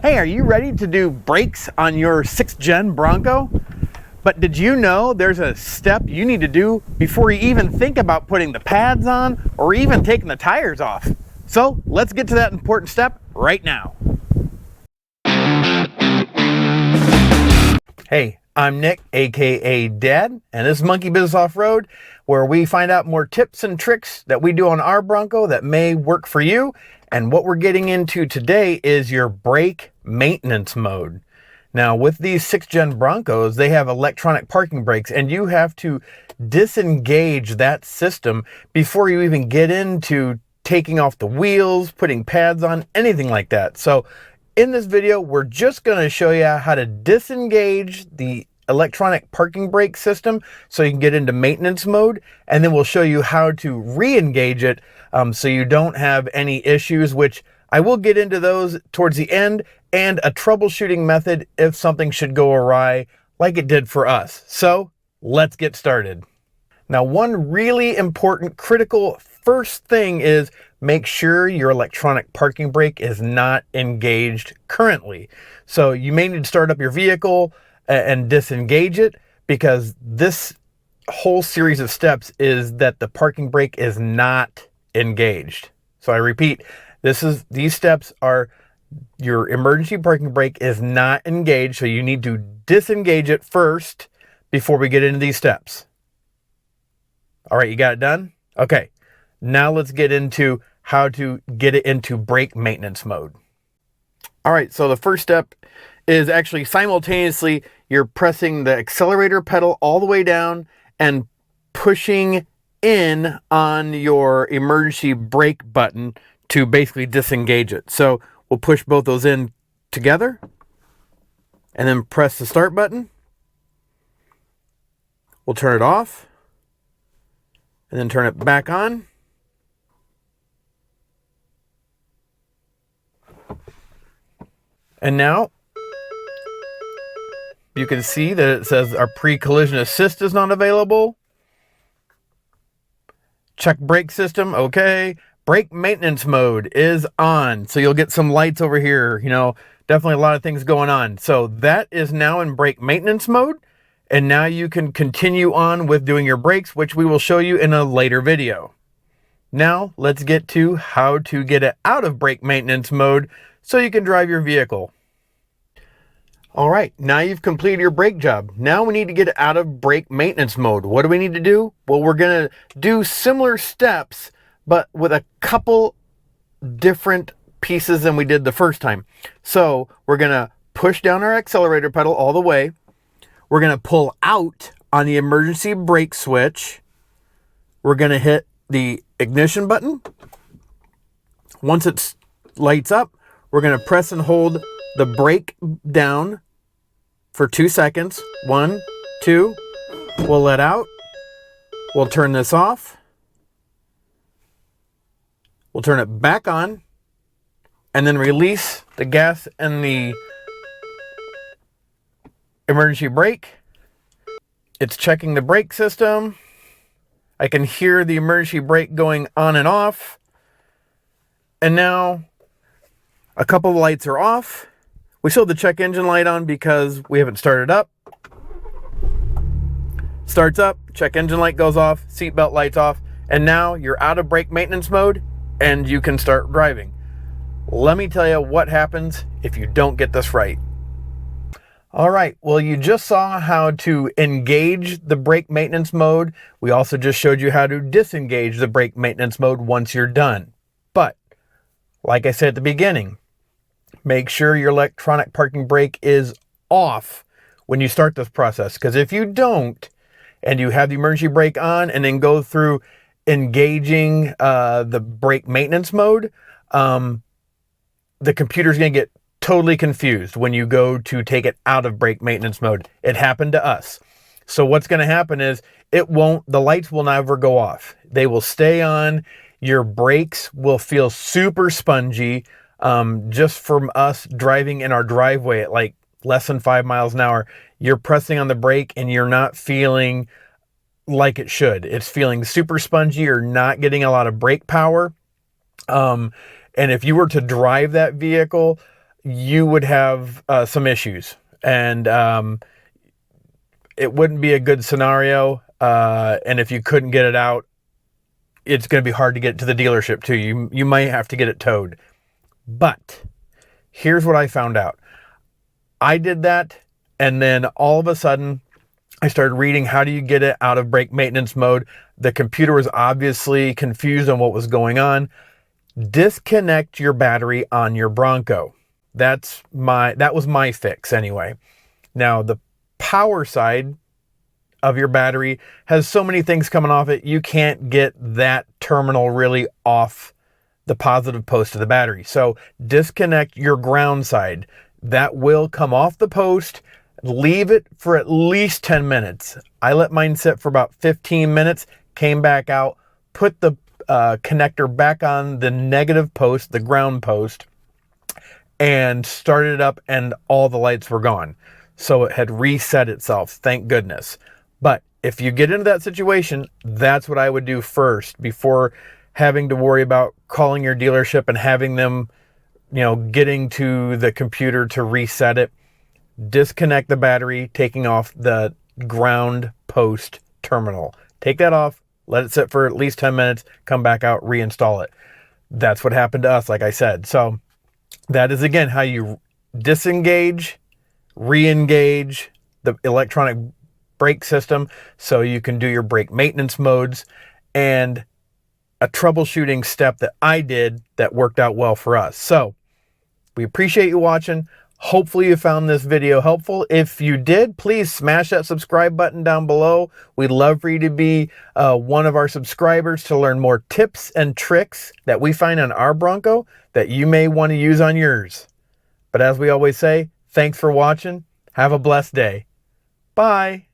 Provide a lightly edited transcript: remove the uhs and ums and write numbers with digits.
Hey, are you ready to do brakes on your 6th gen Bronco? But did you know there's a step you need to do before you even think about putting the pads on or even taking the tires off? So let's get to that important step right now. Hey, I'm Nick, aka Dad, and this is Monkey Business Off-Road, where we find out more tips and tricks that we do on our Bronco that may work for you. And what we're getting into today is your brake maintenance mode. Now, with these 6th gen Broncos, they have electronic parking brakes, and you have to disengage that system before you even get into taking off the wheels, putting pads on, anything like that. So in this video, we're just going to show you how to disengage the electronic parking brake system so you can get into maintenance mode, and then we'll show you how to re-engage it so you don't have any issues, which I will get into those towards the end, and a troubleshooting method if something should go awry like it did for us. So let's get started. Now, one really important critical first thing is make sure your electronic parking brake is not engaged currently. So you may need to start up your vehicle and disengage it, because this whole series of steps is that the parking brake is not engaged. So I repeat, these steps are your emergency parking brake is not engaged, so you need to disengage it first before we get into these steps. All right, you got it done? Okay, now let's get into how to get it into brake maintenance mode. All right, so the first step is actually simultaneously you're pressing the accelerator pedal all the way down and pushing in on your emergency brake button to basically disengage it. So we'll push both those in together and then press the start button. We'll turn it off and then turn it back on. And now you can see that it says our pre-collision assist is not available. Check brake system, okay. Brake maintenance mode is on. So you'll get some lights over here, definitely a lot of things going on. So that is now in brake maintenance mode. And now you can continue on with doing your brakes, which we will show you in a later video. Now let's get to how to get it out of brake maintenance mode so you can drive your vehicle. All right, now you've completed your brake job. Now we need to get out of brake maintenance mode. What do we need to do? Well, we're gonna do similar steps, but with a couple different pieces than we did the first time. So we're gonna push down our accelerator pedal all the way. We're gonna pull out on the emergency brake switch. We're gonna hit the ignition button. Once it lights up, we're gonna press and hold the brake down for 2 seconds. 1, 2, we'll let out. We'll turn this off. We'll turn it back on and then release the gas and the emergency brake. It's checking the brake system. I can hear the emergency brake going on and off. And now a couple of lights are off. We still have the check engine light on because we haven't started up. Starts up, check engine light goes off, seatbelt lights off, and now you're out of brake maintenance mode and you can start driving. Let me tell you what happens if you don't get this right. All right, well, you just saw how to engage the brake maintenance mode. We also just showed you how to disengage the brake maintenance mode once you're done. But like I said at the beginning, make sure your electronic parking brake is off when you start this process. Because if you don't, and you have the emergency brake on and then go through engaging the brake maintenance mode, the computer's going to get totally confused when you go to take it out of brake maintenance mode. It happened to us. So what's going to happen is the lights will never go off. They will stay on. Your brakes will feel super spongy. Just from us driving in our driveway at like less than 5 miles an hour, you're pressing on the brake and you're not feeling like it should. It's feeling super spongy. You're not getting a lot of brake power. And if you were to drive that vehicle, you would have some issues, and it wouldn't be a good scenario. And if you couldn't get it out, it's going to be hard to get to the dealership too. You might have to get it towed. But here's what I found out. I did that, and then all of a sudden I started reading, how do you get it out of brake maintenance mode? The computer was obviously confused on what was going on. Disconnect your battery on your Bronco. That was my fix anyway. Now, the power side of your battery has so many things coming off it, you can't get that terminal really off the positive post of the battery. So disconnect your ground side. That will come off the post. Leave it for at least 10 minutes. I let mine sit for about 15 minutes, came back out, put the connector back on the negative post, the ground post, and started it up, and all the lights were gone. So it had reset itself, thank goodness. But if you get into that situation, that's what I would do first before having to worry about calling your dealership and having them, getting to the computer to reset it. Disconnect the battery, taking off the ground post terminal. Take that off, let it sit for at least 10 minutes, come back out, reinstall it. That's what happened to us, like I said. So that is, again, how you disengage, re-engage the electronic brake system so you can do your brake maintenance modes, and a troubleshooting step that I did that worked out well for us. So we appreciate you watching. Hopefully you found this video helpful. If you did, please smash that subscribe button down below. We'd love for you to be one of our subscribers to learn more tips and tricks that we find on our Bronco that you may want to use on yours. But as we always say, thanks for watching. Have a blessed day. Bye.